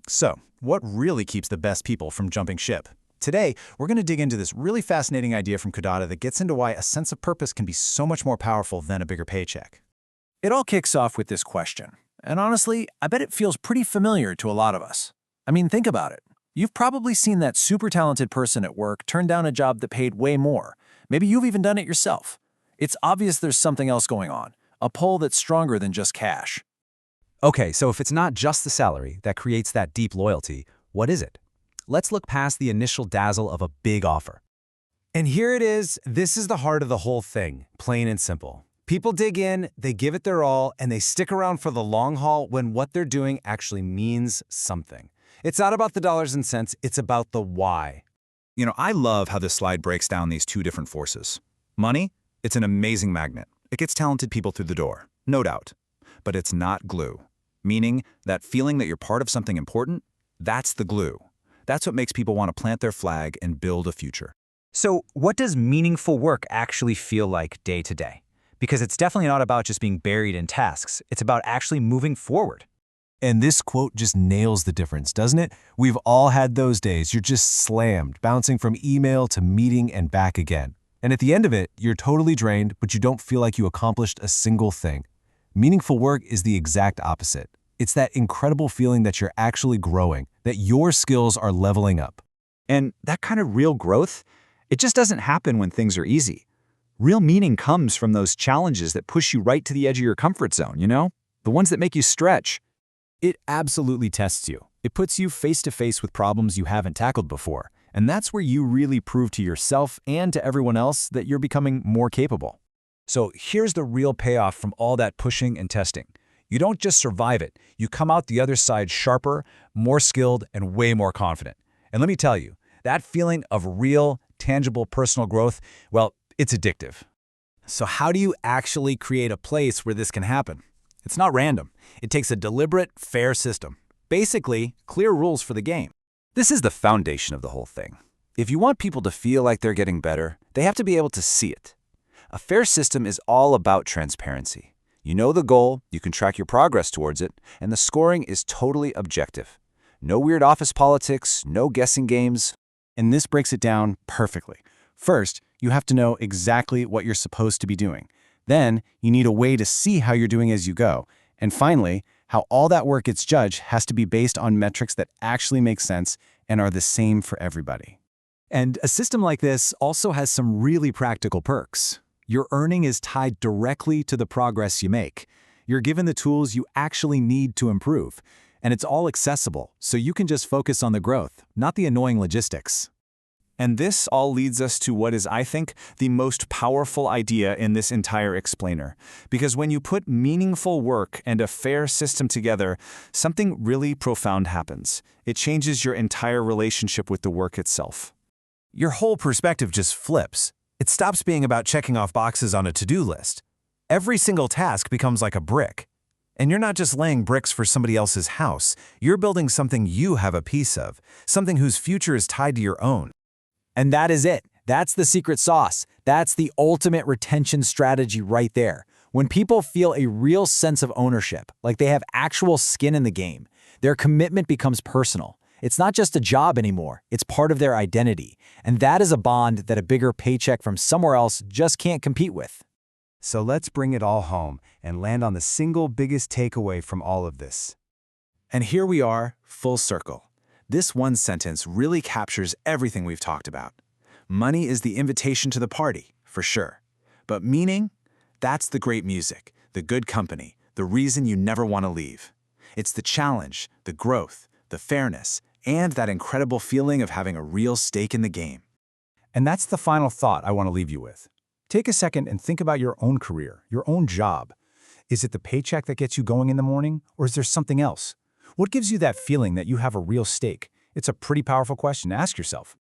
So, what really keeps the best people from jumping ship? Today, we're going to dig into this really fascinating idea from Codatta that gets into why a sense of purpose can be so much more powerful than a bigger paycheck. It all kicks off with this question. And honestly, I bet it feels pretty familiar to a lot of us. I mean, think about it. You've probably seen that super talented person at work turn down a job that paid way more. Maybe you've even done it yourself. It's obvious there's something else going on, a pull that's stronger than just cash. Okay, so if it's not just the salary that creates that deep loyalty, what is it? Let's look past the initial dazzle of a big offer. And here it is. This is the heart of the whole thing, plain and simple. People dig in, they give it their all, and they stick around for the long haul when what they're doing actually means something. It's not about the dollars and cents, it's about the why. I love how this slide breaks down these two different forces. Money, it's an amazing magnet. It gets talented people through the door, no doubt. But it's not glue. Meaning, that feeling that you're part of something important, that's the glue. That's what makes people want to plant their flag and build a future. So what does meaningful work actually feel like day to day? Because it's definitely not about just being buried in tasks. It's about actually moving forward. And this quote just nails the difference, doesn't it? We've all had those days. You're just slammed, bouncing from email to meeting and back again. And at the end of it, you're totally drained, but you don't feel like you accomplished a single thing. Meaningful work is the exact opposite. It's that incredible feeling that you're actually growing, that your skills are leveling up. And that kind of real growth, it just doesn't happen when things are easy. Real meaning comes from those challenges that push you right to the edge of your comfort zone, The ones that make you stretch. It absolutely tests you. It puts you face to face with problems you haven't tackled before. And that's where you really prove to yourself and to everyone else that you're becoming more capable. So here's the real payoff from all that pushing and testing. You don't just survive it, you come out the other side sharper, more skilled, and way more confident. And let me tell you, that feeling of real, tangible personal growth, well, it's addictive. So how do you actually create a place where this can happen? It's not random. It takes a deliberate, fair system. Basically, clear rules for the game. This is the foundation of the whole thing. If you want people to feel like they're getting better, they have to be able to see it. A fair system is all about transparency. You know the goal, you can track your progress towards it, and the scoring is totally objective. No weird office politics, no guessing games. And this breaks it down perfectly. First, you have to know exactly what you're supposed to be doing. Then, you need a way to see how you're doing as you go. And finally, how all that work gets judged has to be based on metrics that actually make sense and are the same for everybody. And a system like this also has some really practical perks. Your earning is tied directly to the progress you make. You're given the tools you actually need to improve. And it's all accessible, so you can just focus on the growth, not the annoying logistics. And this all leads us to what is, I think, the most powerful idea in this entire explainer. Because when you put meaningful work and a fair system together, something really profound happens. It changes your entire relationship with the work itself. Your whole perspective just flips. It stops being about checking off boxes on a to-do list. Every single task becomes like a brick. And you're not just laying bricks for somebody else's house. You're building something you have a piece of, something whose future is tied to your own. And that is it. That's the secret sauce. That's the ultimate retention strategy right there. When people feel a real sense of ownership, like they have actual skin in the game, their commitment becomes personal. It's not just a job anymore. It's part of their identity. And that is a bond that a bigger paycheck from somewhere else just can't compete with. So let's bring it all home and land on the single biggest takeaway from all of this. And here we are, full circle. This one sentence really captures everything we've talked about. Money is the invitation to the party, for sure. But meaning? That's the great music, the good company, the reason you never want to leave. It's the challenge, the growth, the fairness, and that incredible feeling of having a real stake in the game. And that's the final thought I want to leave you with. Take a second and think about your own career, your own job. Is it the paycheck that gets you going in the morning, or is there something else? What gives you that feeling that you have a real stake? It's a pretty powerful question to ask yourself.